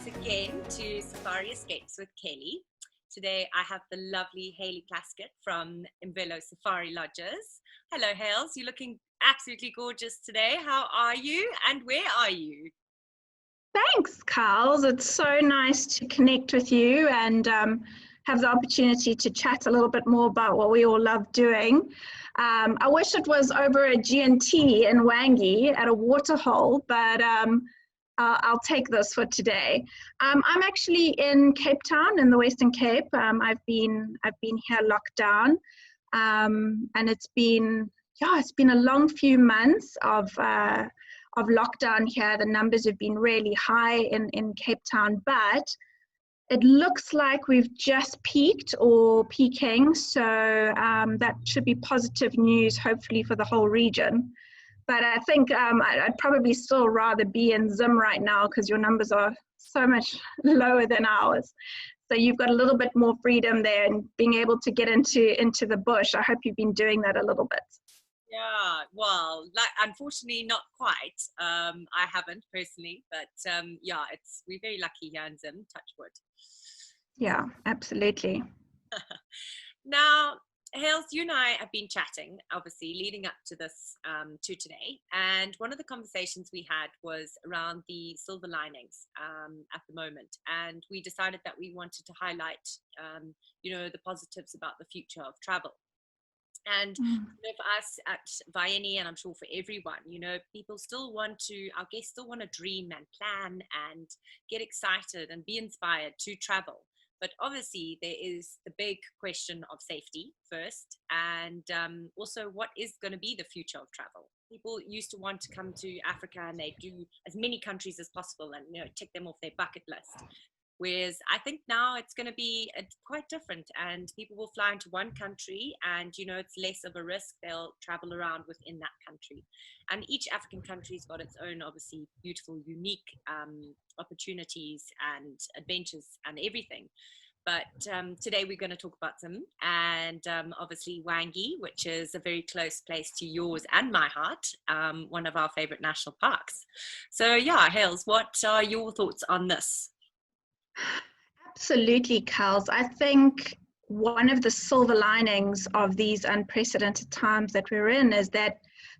once again to Safari Escapes with Kelly. Today I have the lovely Hayley Plaskitt from Imvelo Safari Lodges. Hello Hales, you're looking absolutely gorgeous today. How are you and where are you? Thanks, Carls. It's so nice to connect with you and have the opportunity to chat a little bit more about what we all love doing. I wish it was over a G&T in Wangi at a waterhole, but I'll take this for today. I'm actually in Cape Town in the Western Cape. I've been here locked down, and it's been a long few months of lockdown here. The numbers have been really high in Cape Town, but it looks like we've just peaked or peaking, so that should be positive news, hopefully, for the whole region. But I think I'd probably still rather be in Zim right now because your numbers are so much lower than ours. So you've got a little bit more freedom there and being able to get into the bush. I hope you've been doing that a little bit. Yeah, well, unfortunately not quite. I haven't personally, but yeah, we're very lucky here in Zim, touch wood. Yeah, absolutely. Now, Hales, you and I have been chatting, obviously, leading up to this, to today. And one of the conversations we had was around the silver linings at the moment. And we decided that we wanted to highlight, the positives about the future of travel. And for us at Vayeni, and I'm sure for everyone, people still want to, our guests still want to dream and plan and get excited and be inspired to travel. But obviously there is the big question of safety first, and also what is going to be the future of travel. People used to want to come to Africa and they do as many countries as possible and tick them off their bucket list. Whereas I think now it's going to be quite different, and people will fly into one country and, it's less of a risk. They'll travel around within that country. And each African country's got its own, obviously, beautiful, unique opportunities and adventures and everything. But today we're going to talk about them, and obviously Wangi, which is a very close place to yours and my heart, one of our favorite national parks. So yeah, Hales, what are your thoughts on this? Absolutely, Carls. I think one of the silver linings of these unprecedented times that we're in is that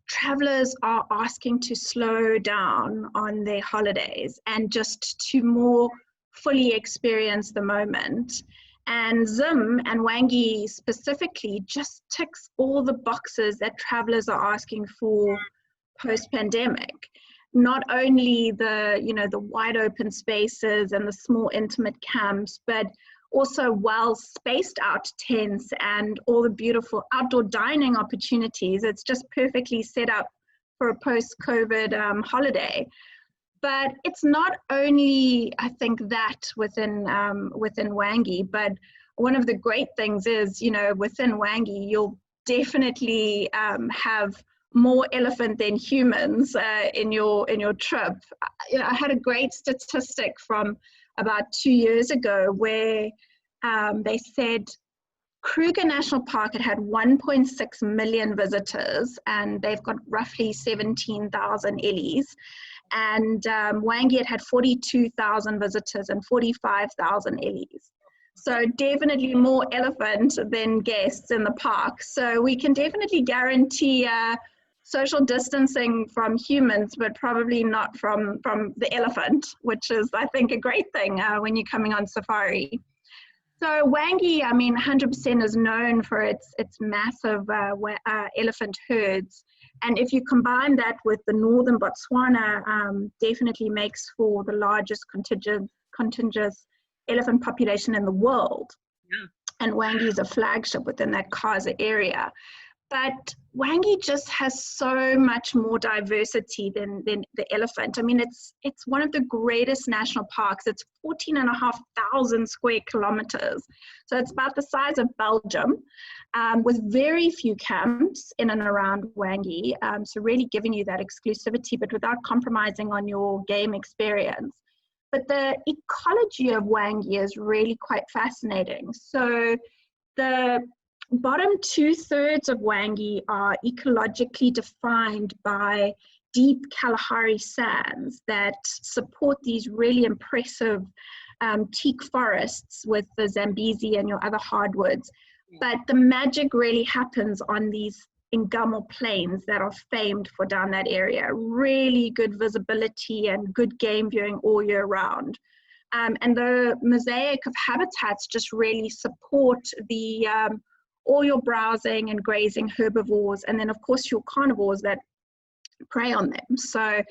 travelers are asking to slow down on their holidays and just to more fully experience the moment. And Zim and Wangi specifically just ticks all the boxes that travelers are asking for post-pandemic. Not only the wide open spaces and the small intimate camps, but also well spaced out tents and all the beautiful outdoor dining opportunities. It's just perfectly set up for a post-COVID holiday. But it's not only, I think, that within Wangi, but one of the great things is, within Wangi, you'll definitely have more elephant than humans in your trip. I had a great statistic from about 2 years ago where they said Kruger National Park had 1.6 million visitors, and they've got roughly 17,000 ellies. And Wangi had 42,000 visitors and 45,000 ellies. So definitely more elephant than guests in the park. So we can definitely guarantee social distancing from humans, but probably not from the elephant, which is, I think, a great thing when you're coming on safari. So Wangi, 100% is known for its massive elephant herds. And if you combine that with the northern Botswana, definitely makes for the largest contingent elephant population in the world. Yeah. And Wangi is a flagship within that Khaza area. But Wangi just has so much more diversity than the elephant. It's one of the greatest national parks. It's 14,500 square kilometers. So it's about the size of Belgium, with very few camps in and around Wangi. So really giving you that exclusivity, but without compromising on your game experience. But the ecology of Wangi is really quite fascinating. So the bottom 2/3 of Wangi are ecologically defined by deep Kalahari sands that support these really impressive teak forests with the Zambezi and your other hardwoods. But the magic really happens on these Ngamo plains that are famed for down that area. Really good visibility and good game viewing all year round. And the mosaic of habitats just really support the all your browsing and grazing herbivores, and then of course your carnivores that prey on them. So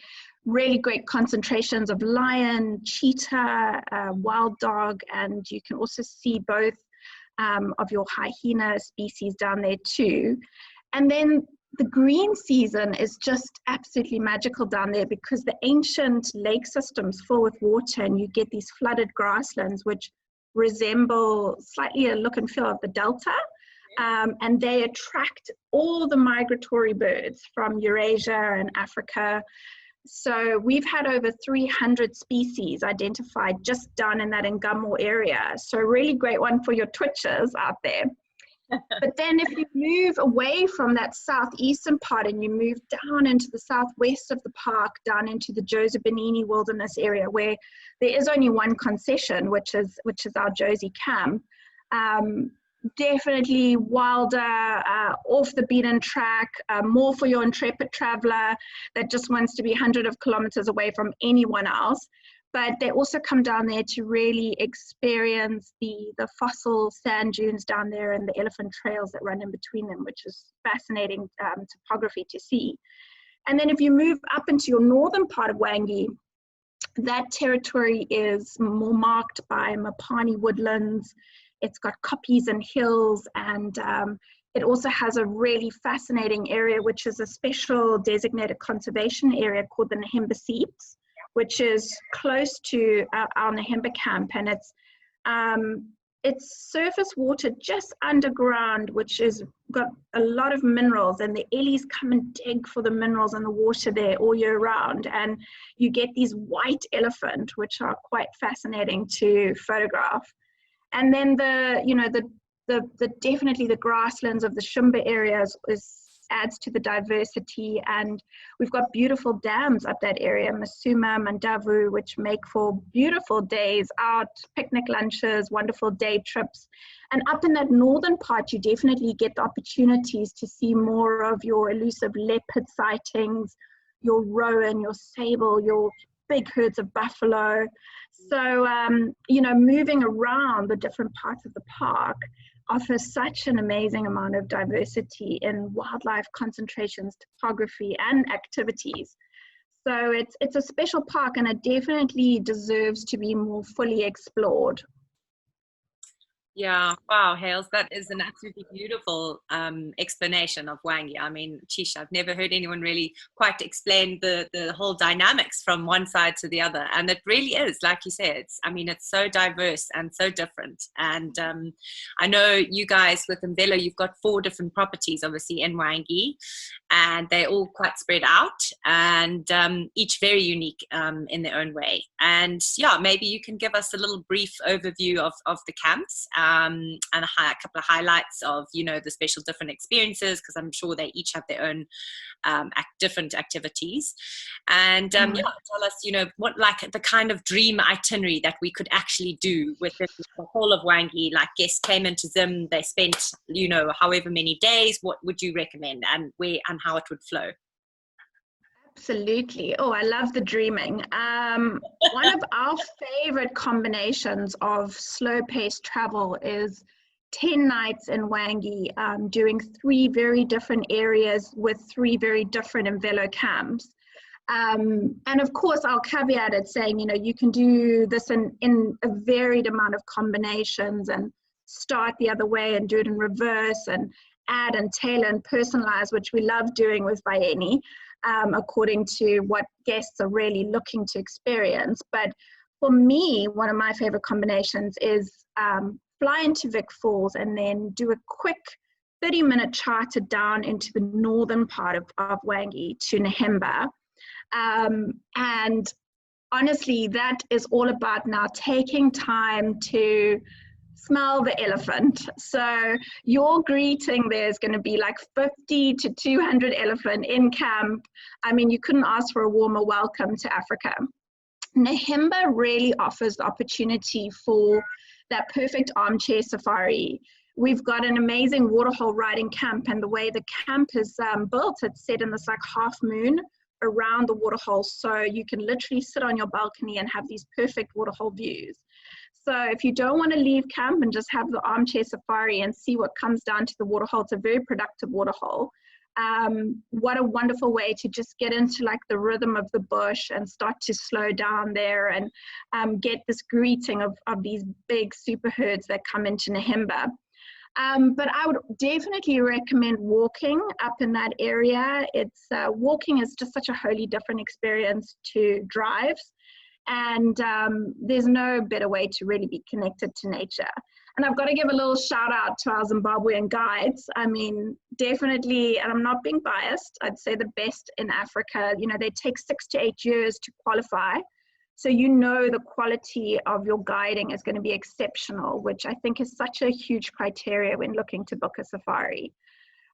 really great concentrations of lion, cheetah, wild dog, and you can also see both of your hyena species down there too. And then the green season is just absolutely magical down there because the ancient lake systems fill with water and you get these flooded grasslands which resemble slightly a look and feel of the delta. And they attract all the migratory birds from Eurasia and Africa. So we've had over 300 species identified just down in that Ngamo area. So a really great one for your twitchers out there. But then if you move away from that southeastern part and you move down into the southwest of the park, down into the Joseph Benini Wilderness area where there is only one concession, which is our Josie Camp, definitely wilder, off the beaten track, more for your intrepid traveler that just wants to be hundreds of kilometers away from anyone else. But they also come down there to really experience the fossil sand dunes down there and the elephant trails that run in between them, which is fascinating topography to see. And then if you move up into your northern part of Wangi, that territory is more marked by Mapani woodlands. It's got koppies and hills, and it also has a really fascinating area, which is a special designated conservation area called the Nahimba Seeps, which is close to our Nahimba camp, and it's surface water just underground, which is got a lot of minerals, and the ellies come and dig for the minerals in the water there all year round, and you get these white elephant, which are quite fascinating to photograph. And then definitely the grasslands of the Shimba areas adds to the diversity, and we've got beautiful dams up that area, Masuma, Mandavu, which make for beautiful days out, picnic lunches, wonderful day trips. And up in that northern part, you definitely get the opportunities to see more of your elusive leopard sightings, your rowan, your sable, your big herds of buffalo. So, moving around the different parts of the park offers such an amazing amount of diversity in wildlife concentrations, topography, and activities. So it's a special park, and it definitely deserves to be more fully explored. Yeah, wow, Hales, that is an absolutely beautiful explanation of Wangi. I mean, Chish, I've never heard anyone really quite explain the whole dynamics from one side to the other. And it really is, like you said, it's so diverse and so different. And I know you guys with Imvelo, you've got 4 different properties, obviously, in Wangi, and they're all quite spread out and each very unique in their own way. And yeah, maybe you can give us a little brief overview of the camps. And a couple of highlights of, the special different experiences, because I'm sure they each have their own different activities. And tell us, what like the kind of dream itinerary that we could actually do with the whole of Wangi. Like guests came into Zim, they spent, however many days. What would you recommend, and where and how it would flow? Absolutely. Oh, I love the dreaming. One of our favorite combinations of slow-paced travel is 10 nights in Wangi, doing 3 very different areas with 3 very different Imvelo camps. And of course, I'll caveat it saying, you can do this in a varied amount of combinations and start the other way and do it in reverse and add and tailor and personalize, which we love doing with Vayeni. According to what guests are really looking to experience. But for me, one of my favorite combinations is fly into Vic Falls and then do a quick 30-minute charter down into the northern part of Wangi to Nahimba. And honestly, that is all about now taking time to smell the elephant. So your greeting there is going to be like 50 to 200 elephant in camp. I mean, you couldn't ask for a warmer welcome to Africa. Nahimba really offers the opportunity for that perfect armchair safari. We've got an amazing waterhole riding camp, and the way the camp is built, it's set in this like half moon around the waterhole, so you can literally sit on your balcony and have these perfect waterhole views. So if you don't want to leave camp and just have the armchair safari and see what comes down to the waterhole, it's a very productive waterhole. What a wonderful way to just get into like the rhythm of the bush and start to slow down there and get this greeting of these big super herds that come into Nahimba. But I would definitely recommend walking up in that area. It's walking is just such a wholly different experience to drives, and there's no better way to really be connected to nature. And I've got to give a little shout out to our Zimbabwean guides. I mean, definitely, and I'm not being biased, I'd say the best in Africa. You know, they take 6 to 8 years to qualify. So you know the quality of your guiding is going to be exceptional, which I think is such a huge criteria when looking to book a safari.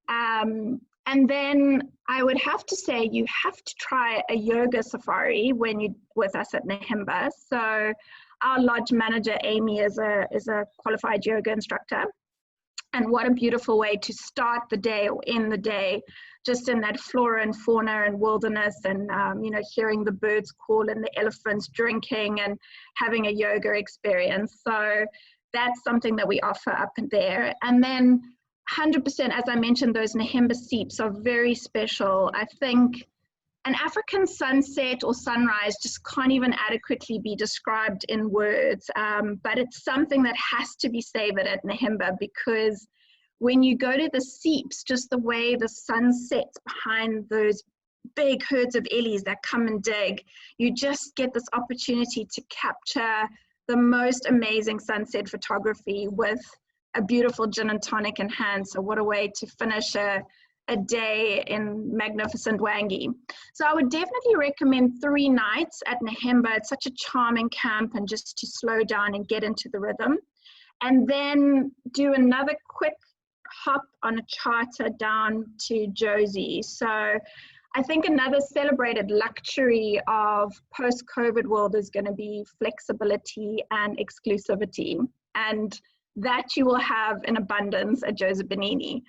And then I would have to say you have to try a yoga safari when you're with us at Nahimba. So our lodge manager, Amy, is a qualified yoga instructor. And what a beautiful way to start the day or end the day, just in that flora and fauna and wilderness, and you know, hearing the birds call and the elephants drinking and having a yoga experience. So that's something that we offer up there. And then 100%, as I mentioned, those Nahimba Seeps are very special. I think an African sunset or sunrise just can't even adequately be described in words, but it's something that has to be savored at Nahimba, because when you go to the seeps, just the way the sun sets behind those big herds of ellies that come and dig, you just get this opportunity to capture the most amazing sunset photography with a beautiful gin and tonic in hand. So what a way to finish a day in magnificent Wangi. So I would definitely recommend 3 nights at Nahimba. It's such a charming camp, and just to slow down and get into the rhythm. And then do another quick hop on a charter down to Jozi. So I think another celebrated luxury of post-COVID world is going to be flexibility and exclusivity. And that you will have in abundance at Jozi Benini.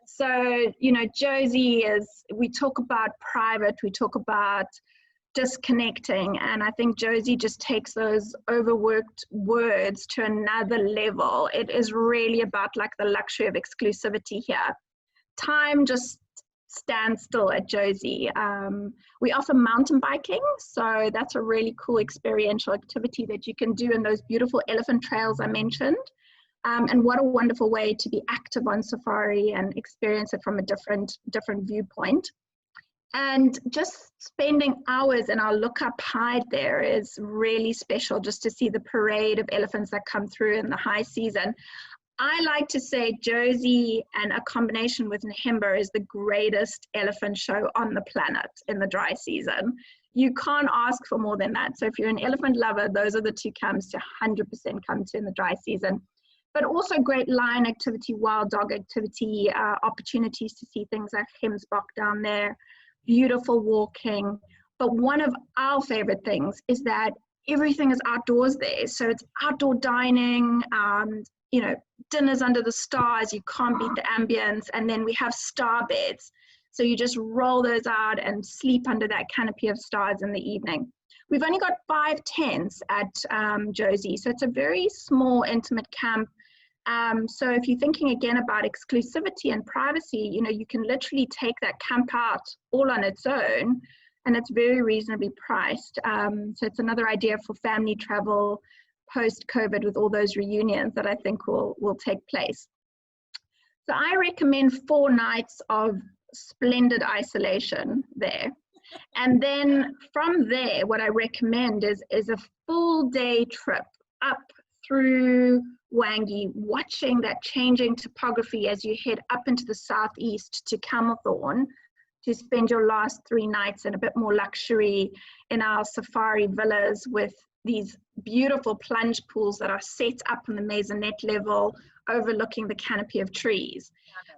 So, you know, Jozi is, we talk about private, we talk about disconnecting, and I think Jozi just takes those overworked words to another level. It is really about like the luxury of exclusivity here. Time just stands still at Jozi. We offer mountain biking, so that's a really cool experiential activity that you can do in those beautiful elephant trails I mentioned. And what a wonderful way to be active on safari and experience it from a different viewpoint. And just spending hours in our look-up hide there is really special, just to see the parade of elephants that come through in the high season. I like to say Jozi and a combination with Nahimba is the greatest elephant show on the planet in the dry season. You can't ask for more than that. So if you're an elephant lover, those are the 2 camps to 100% come to in the dry season. But also great lion activity, wild dog activity, opportunities to see things like Hemsbok down there, beautiful walking. But one of our favorite things is that everything is outdoors there. So it's outdoor dining, you know, dinners under the stars, you can't beat the ambience. And then we have star beds. So you just roll those out and sleep under that canopy of stars in the evening. We've only got 5 tents at Jozi, so it's a very small, intimate camp. So if you're thinking again about exclusivity and privacy, you know, you can literally take that camp out all on its own, and it's very reasonably priced. So it's another idea for family travel post-COVID with all those reunions that I think will take place. So I recommend 4 nights of splendid isolation there. And then from there, what I recommend is a full day trip up through Wangi, watching that changing topography as you head up into the southeast to Camelthorne, to spend your last 3 nights in a bit more luxury in our safari villas with these beautiful plunge pools that are set up on the maisonette level, overlooking the canopy of trees.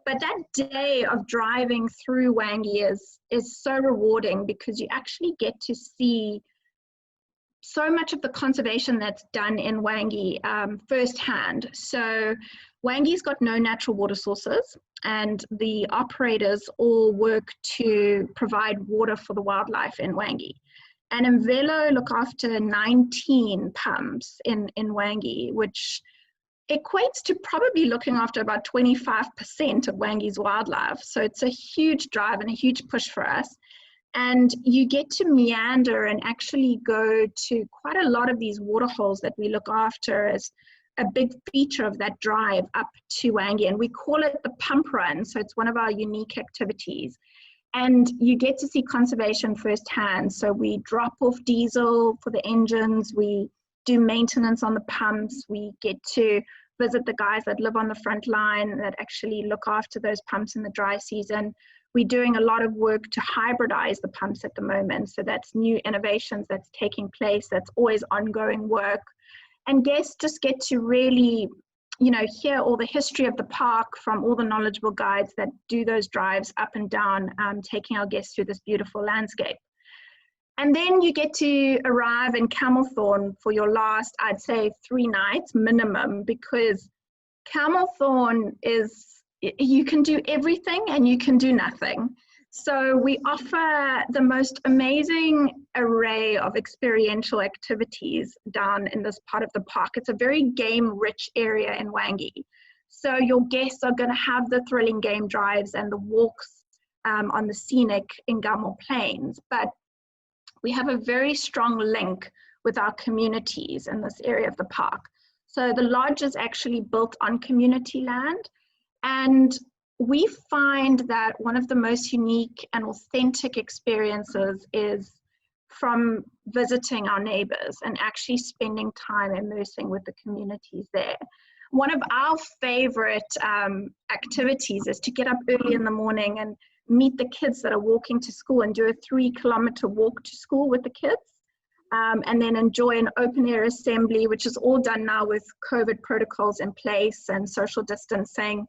But that day of driving through Wangi is so rewarding, because you actually get to see so much of the conservation that's done in Wangi firsthand. So Wangi's got no natural water sources, and the operators all work to provide water for the wildlife in Wangi. And Imvelo look after 19 pumps in Wangi, which equates to probably looking after about 25% of Wangi's wildlife. So it's a huge drive and a huge push for us. And you get to meander and actually go to quite a lot of these waterholes that we look after as a big feature of that drive up to Wangi. And we call it the pump run. So it's one of our unique activities. And you get to see conservation firsthand. So we drop off diesel for the engines, we do maintenance on the pumps, we get to visit the guys that live on the front line that actually look after those pumps in the dry season. We're doing a lot of work to hybridize the pumps at the moment. So that's new innovations that's taking place, that's always ongoing work. And guests just get to really, you know, hear all the history of the park from all the knowledgeable guides that do those drives up and down, taking our guests through this beautiful landscape. And then you get to arrive in Camelthorne for your last, I'd say, 3 nights minimum, because Camelthorne is, you can do everything and you can do nothing. So we offer the most amazing array of experiential activities down in this part of the park. It's a very game-rich area in Wangi. So your guests are going to have the thrilling game drives and the walks on the scenic Ingamo Plains. But we have a very strong link with our communities in this area of the park. So the lodge is actually built on community land. And we find that one of the most unique and authentic experiences is from visiting our neighbors and actually spending time immersing with the communities there. One of our favorite activities is to get up early in the morning and meet the kids that are walking to school and do a 3-kilometer walk to school with the kids, and then enjoy an open air assembly, which is all done now with COVID protocols in place and social distancing.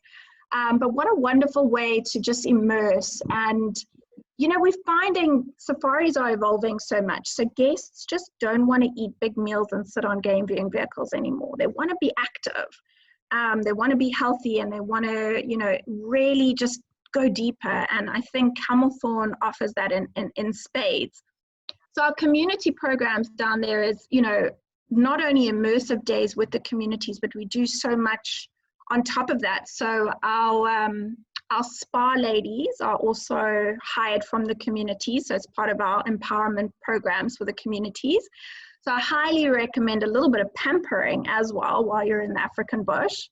But what a wonderful way to just immerse. And, you know, we're finding safaris are evolving so much. So guests just don't want to eat big meals and sit on game viewing vehicles anymore. They want to be active. They want to be healthy, and they want to, you know, really just go deeper. And I think Camelthorne offers that in spades. So our community programs down there is, you know, not only immersive days with the communities, but we do so much on top of that. So our spa ladies are also hired from the community. So it's part of our empowerment programs for the communities. So I highly recommend a little bit of pampering as well while you're in the African bush,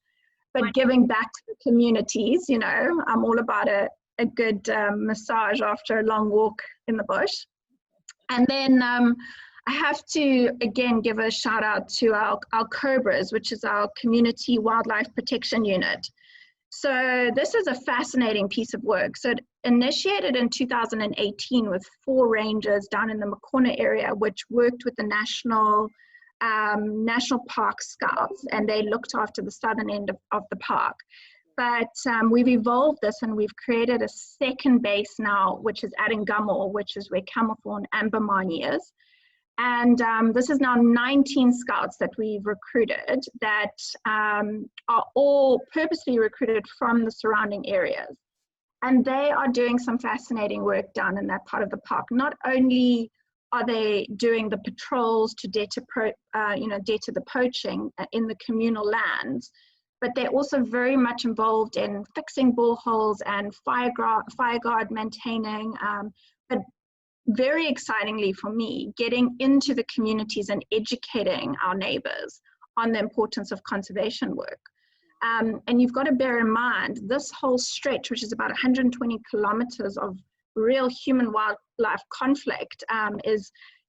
but giving back to the communities. You know, I'm all about a good massage after a long walk in the bush. And then I have to, again, give a shout out to our COBRAs, which is our Community Wildlife Protection Unit. So this is a fascinating piece of work. So it initiated in 2018 with 4 rangers down in the Makona area, which worked with the National Park Scouts, and they looked after the southern end of the park. But we've evolved this, and we've created a second base now, which is at Ingamo, which is where Camelthorne and Bamani is. And this is now 19 scouts that we've recruited that are all purposely recruited from the surrounding areas. And they are doing some fascinating work down in that part of the park. Not only are they doing the patrols to deter the poaching in the communal lands, but they're also very much involved in fixing boreholes and fire guard maintaining, but very excitingly for me, getting into the communities and educating our neighbors on the importance of conservation work. And you've got to bear in mind, this whole stretch, which is about 120 kilometers of real human-wildlife conflict,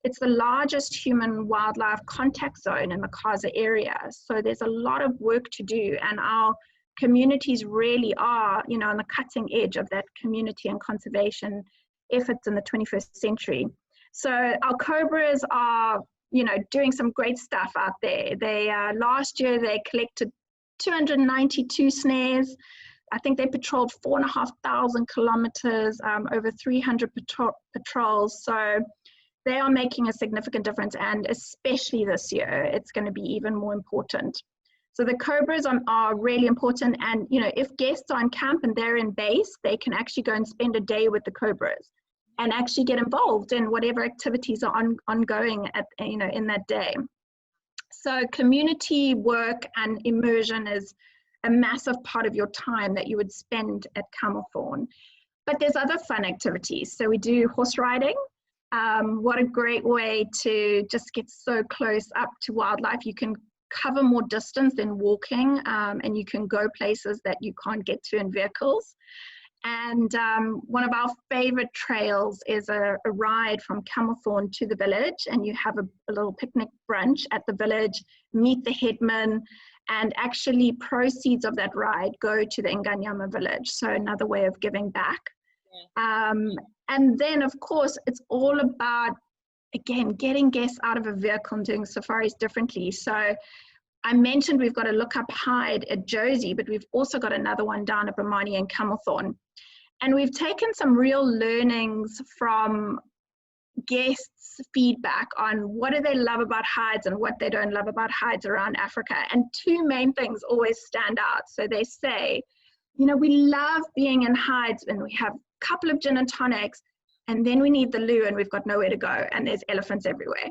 it's the largest human-wildlife contact zone in the Kaza area. So there's a lot of work to do, and our communities really are, you know, on the cutting edge of that community and conservation efforts in the 21st century. So our COBRAs are, doing some great stuff out there. They last year they collected 292 snares. I think they patrolled 4,500 kilometers, over 300 patrols. So they are making a significant difference, and especially this year, it's going to be even more important. So the cobras are really important, and if guests are in camp and they're in base, they can actually go and spend a day with the cobras and actually get involved in whatever activities are ongoing in that day. So community work and immersion is a massive part of your time that you would spend at Camelthorne. But there's other fun activities. So we do horse riding. What a great way to just get so close up to wildlife. You can cover more distance than walking, and you can go places that you can't get to in vehicles. And one of our favorite trails is a ride from Camelthorne to the village, and you have a little picnic brunch at the village, meet the headman, and actually proceeds of that ride go to the Inganyama village. So another way of giving back. And then of course, it's all about, again, getting guests out of a vehicle and doing safaris differently. So I mentioned we've got a look-up hide at Josie, but we've also got another one down at Bramani and Camelthorne. And we've taken some real learnings from guests' feedback on what do they love about hides and what they don't love about hides around Africa. And two main things always stand out. So they say, we love being in hides and we have a couple of gin and tonics, and then we need the loo and we've got nowhere to go and there's elephants everywhere.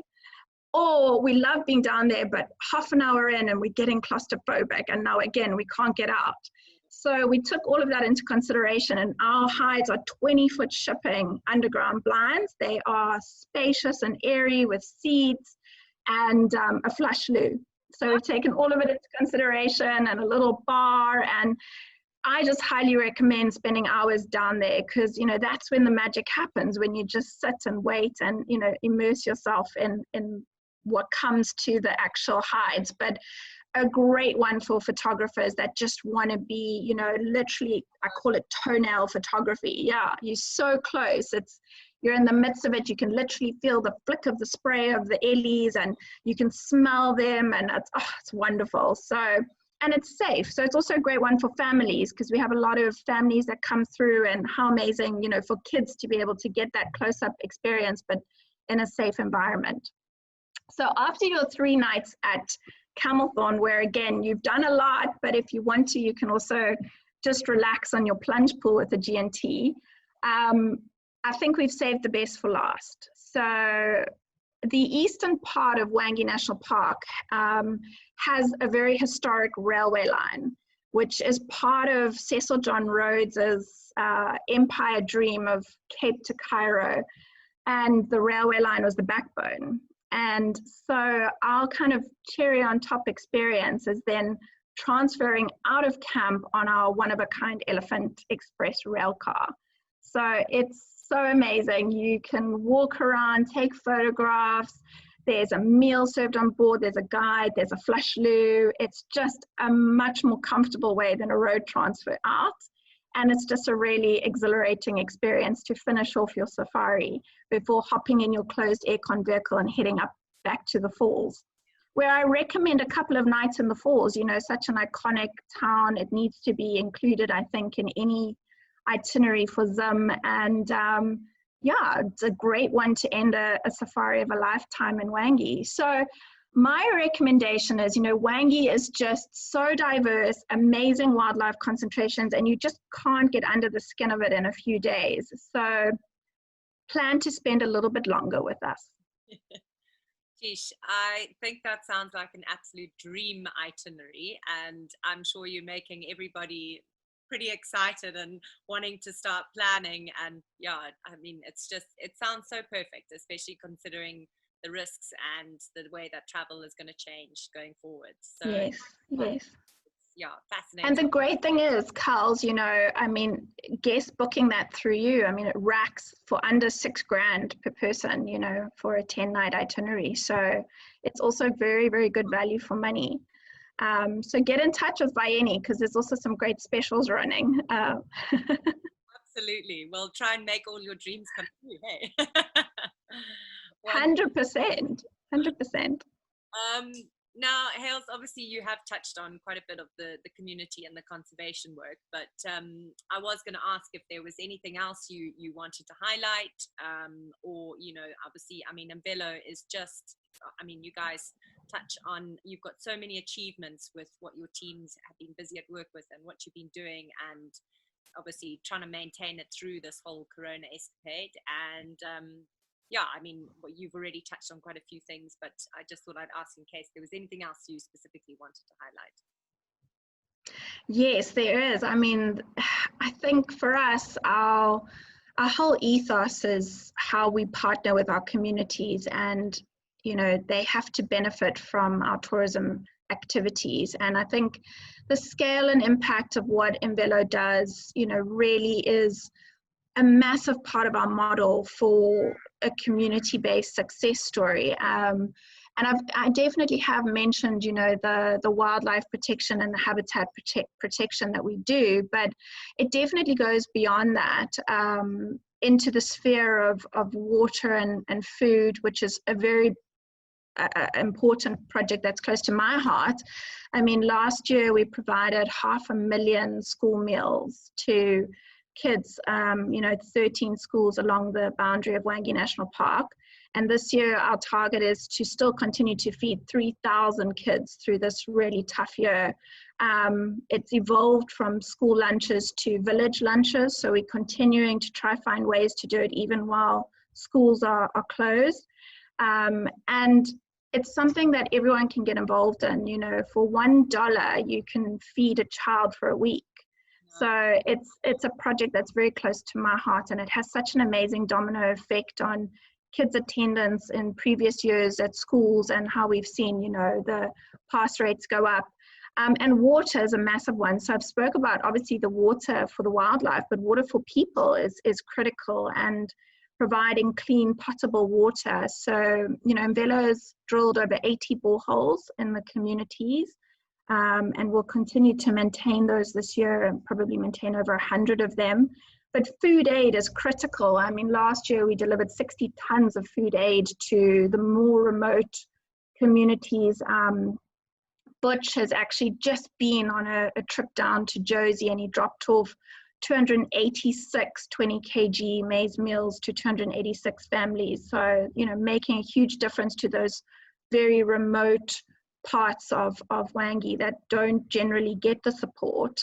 Or we love being down there, but half an hour in and we're getting claustrophobic, and now again, we can't get out. So we took all of that into consideration, and our hides are 20-foot shipping underground blinds. They are spacious and airy with seats and a flush loo. So we've taken all of it into consideration, and a little bar, and I just highly recommend spending hours down there, because that's when the magic happens, when you just sit and wait and immerse yourself in what comes to the actual hides. But a great one for photographers that just want to be, literally, I call it toenail photography. Yeah, you're so close. You're in the midst of it. You can literally feel the flick of the spray of the ellies, and you can smell them, and it's wonderful. So, and it's safe. So it's also a great one for families, because we have a lot of families that come through, and how amazing, for kids to be able to get that close-up experience, but in a safe environment. So after your 3 nights at Camelthorne, where again, you've done a lot, but if you want to, you can also just relax on your plunge pool with the G&T. I think we've saved the best for last. So the eastern part of Hwange National Park has a very historic railway line, which is part of Cecil John Rhodes's empire dream of Cape to Cairo, and the railway line was the backbone. And so our kind of cherry on top experience is then transferring out of camp on our one-of-a-kind Elephant Express rail car. So it's so amazing. You can walk around, take photographs. There's a meal served on board. There's a guide. There's a flush loo. It's just a much more comfortable way than a road transfer out. And it's just a really exhilarating experience to finish off your safari before hopping in your closed aircon vehicle and heading up back to the falls, where I recommend a couple of nights in the falls. Such an iconic town. It needs to be included, I think, in any itinerary for Zim. And yeah, it's a great one to end a safari of a lifetime in Hwange. So my recommendation is, Hwange is just so diverse, amazing wildlife concentrations, and you just can't get under the skin of it in a few days. So plan to spend a little bit longer with us. Geesh, I think that sounds like an absolute dream itinerary, and I'm sure you're making everybody pretty excited and wanting to start planning. And yeah, I mean, it sounds so perfect, especially considering the risks and the way that travel is going to change going forward. So yes. Yeah, fascinating. And the great thing is, Carls, I mean, guests booking that through you, I mean, it racks for under $6,000 per person, for a 10-night itinerary. So it's also very, very good value for money. So get in touch with Vayeni, because there's also some great specials running. Absolutely. We'll try and make all your dreams come true, hey? 100%. 100%. Now, Hales, obviously you have touched on quite a bit of the community and the conservation work, but I was going to ask if there was anything else you wanted to highlight, or, you know, obviously, I mean, Imvelo is just, I mean, you guys touch on, you've got so many achievements with what your teams have been busy at work with and what you've been doing, and obviously trying to maintain it through this whole Corona escapade. And yeah, I mean, well, you've already touched on quite a few things, but I just thought I'd ask in case there was anything else you specifically wanted to highlight. Yes, there is. I mean, I think for us, our whole ethos is how we partner with our communities, and, you know, they have to benefit from our tourism activities. And I think the scale and impact of what Imvelo does, you know, really is a massive part of our model for a community-based success story. And I definitely have mentioned, you know, the wildlife protection and the habitat protection that we do, but it definitely goes beyond that, into the sphere of water and food, which is a very important project that's close to my heart. I mean, last year we provided 500,000 school meals to kids, you know, 13 schools along the boundary of Vayeni National Park. And this year our target is to still continue to feed 3,000 kids through this really tough year. It's evolved from school lunches to village lunches, so we're continuing to try find ways to do it even while schools are closed. And it's something that everyone can get involved in. You know, for $1 you can feed a child for a week. So it's a project that's very close to my heart, and it has such an amazing domino effect on kids' attendance in previous years at schools, and how we've seen, you know, the pass rates go up. And water is a massive one. So I've spoke about obviously the water for the wildlife, but water for people is critical, and providing clean potable water. So, you know, Imvelo has drilled over 80 boreholes in the communities. And we'll continue to maintain those this year, and probably maintain over 100 of them. But food aid is critical. I mean, last year we delivered 60 tons of food aid to the more remote communities. Butch has actually just been on a trip down to Josie, and he dropped off 286 20 kg maize meals to 286 families. So, you know, making a huge difference to those very remote parts of Vayeni that don't generally get the support.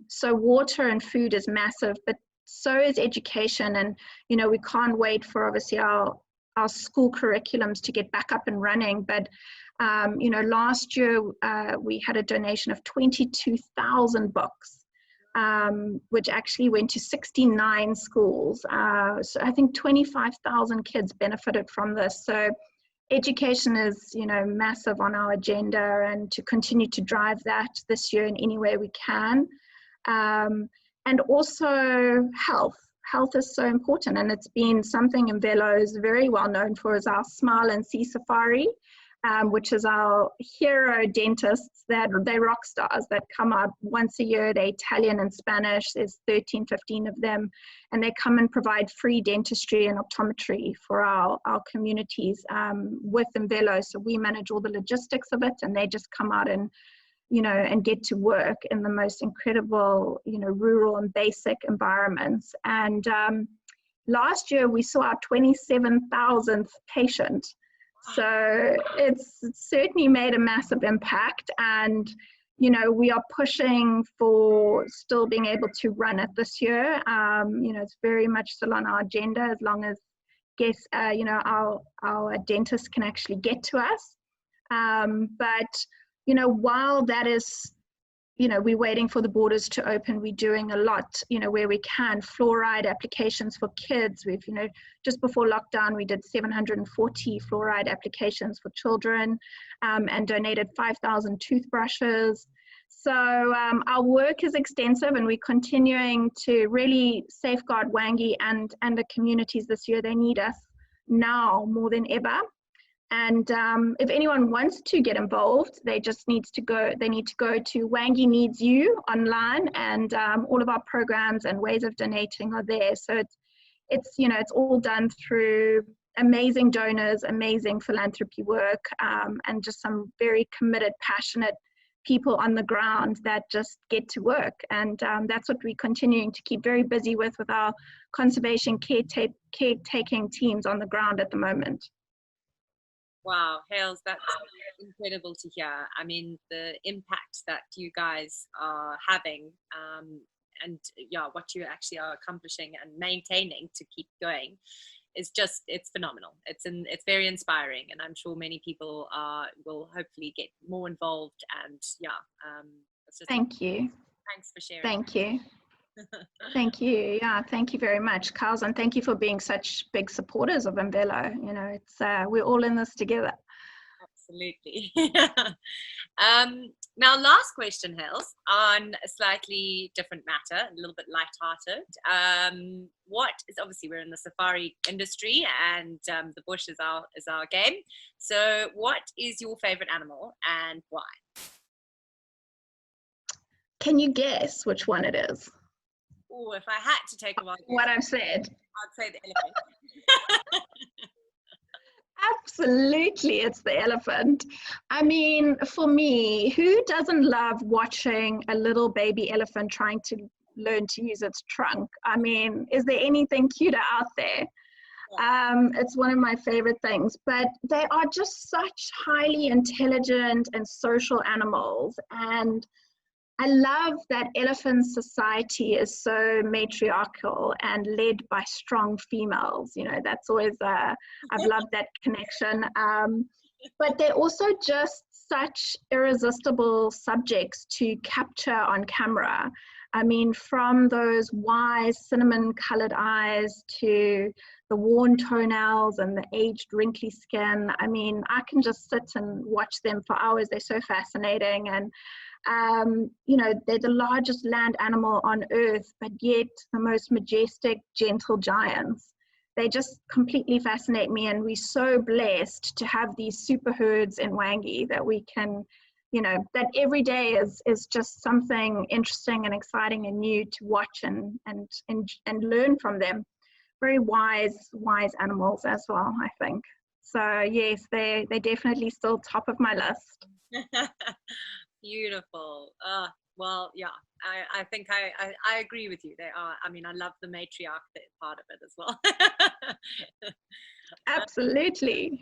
So water and food is massive, but so is education. And, you know, we can't wait for obviously our school curriculums to get back up and running. But, you know, last year we had a donation of 22,000 books, which actually went to 69 schools. So I think 25,000 kids benefited from this. So education is, you know, massive on our agenda, and to continue to drive that this year in any way we can. And also health. Health is so important, and it's been something Imvelo is very well known for, is our Smile and See Safari, which is our hero dentists that they're rock stars that come up once a year. They're Italian and Spanish. There's 13, 15 of them, and they come and provide free dentistry and optometry for our communities with Imvelo. So we manage all the logistics of it, and they just come out and, you know, and get to work in the most incredible, you know, rural and basic environments. And last year we saw our 27,000th patient. So it's certainly made a massive impact, and, you know, we are pushing for still being able to run it this year. You know, it's very much still on our agenda, as long as you know, our dentists can actually get to us. But, you know, while that is, you know, we're waiting for the borders to open, we're doing a lot, you know, where we can. Fluoride applications for kids. We've, you know, just before lockdown, we did 740 fluoride applications for children, and donated 5,000 toothbrushes. So our work is extensive, and we're continuing to really safeguard Vayeni and the communities this year. They need us now more than ever. And if anyone wants to get involved, they need to go to Vayeni Needs You online, and all of our programs and ways of donating are there. So it's you know, it's all done through amazing donors, amazing philanthropy work, and just some very committed, passionate people on the ground that just get to work. And that's what we're continuing to keep very busy with our conservation caretaking teams on the ground at the moment. Wow, Hales, that's incredible to hear. I mean, the impact that you guys are having, and yeah, what you actually are accomplishing and maintaining to keep going is just, it's phenomenal. It's very inspiring, and I'm sure many people will hopefully get more involved. And yeah, it's just thank you. Thanks for sharing. Thank you. Thank you. Yeah, thank you very much, Carls, and thank you for being such big supporters of Imvelo. You know, it's we're all in this together. Absolutely. Now, last question, Hales, on a slightly different matter, a little bit lighthearted. What is, obviously we're in the safari industry, and the bush is our game. So, what is your favorite animal and why? Can you guess which one it is? Oh, if I had to take a wild guess, what I've said, I'd say the elephant. Absolutely, it's the elephant. I mean, for me, who doesn't love watching a little baby elephant trying to learn to use its trunk? I mean, is there anything cuter out there? It's one of my favorite things, but they are just such highly intelligent and social animals. And I love that elephant society is so matriarchal and led by strong females. You know, that's always, I've loved that connection. But they're also just such irresistible subjects to capture on camera. I mean, from those wise cinnamon-colored eyes to the worn toenails and the aged wrinkly skin. I mean, I can just sit and watch them for hours. They're so fascinating. And you know, they're the largest land animal on earth, but yet the most majestic, gentle giants. They just completely fascinate me, and we're so blessed to have these super herds in Wangi that we can, you know, that every day is just something interesting and exciting and new to watch and learn from them. Very wise animals as well, I think. So yes, they're definitely still top of my list. Beautiful. Well, yeah, I think I agree with you. They are, I mean, I love the matriarch part of it as well. Absolutely.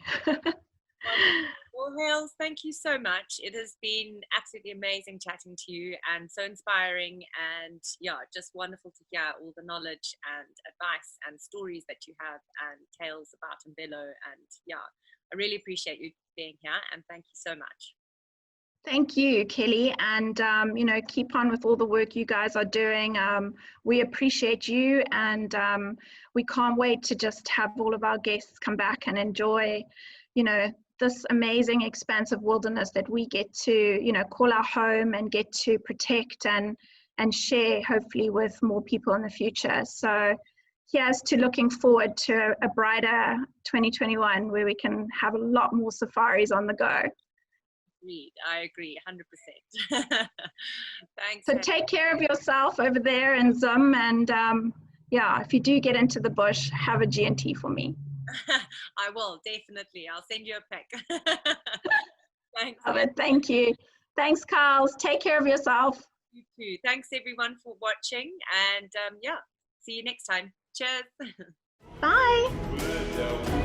Well, Hales, thank you so much. It has been absolutely amazing chatting to you, and so inspiring, and yeah, just wonderful to hear all the knowledge and advice and stories that you have and tales about Imvelo. And yeah, I really appreciate you being here, and thank you so much. Thank you, Kelly, and you know, keep on with all the work you guys are doing. We appreciate you, and we can't wait to just have all of our guests come back and enjoy, you know, this amazing expansive wilderness that we get to, you know, call our home and get to protect and share, hopefully, with more people in the future. So here's to looking forward to a brighter 2021 where we can have a lot more safaris on the go. I agree 100%. Thanks. So take care of yourself over there in Zim, and yeah, if you do get into the bush, have a G&T for me. I will, definitely. I'll send you a pic. Thanks. Love it. Thank you. Thanks, Carls. Take care of yourself. You too. Thanks everyone for watching, and yeah, see you next time. Cheers. Bye.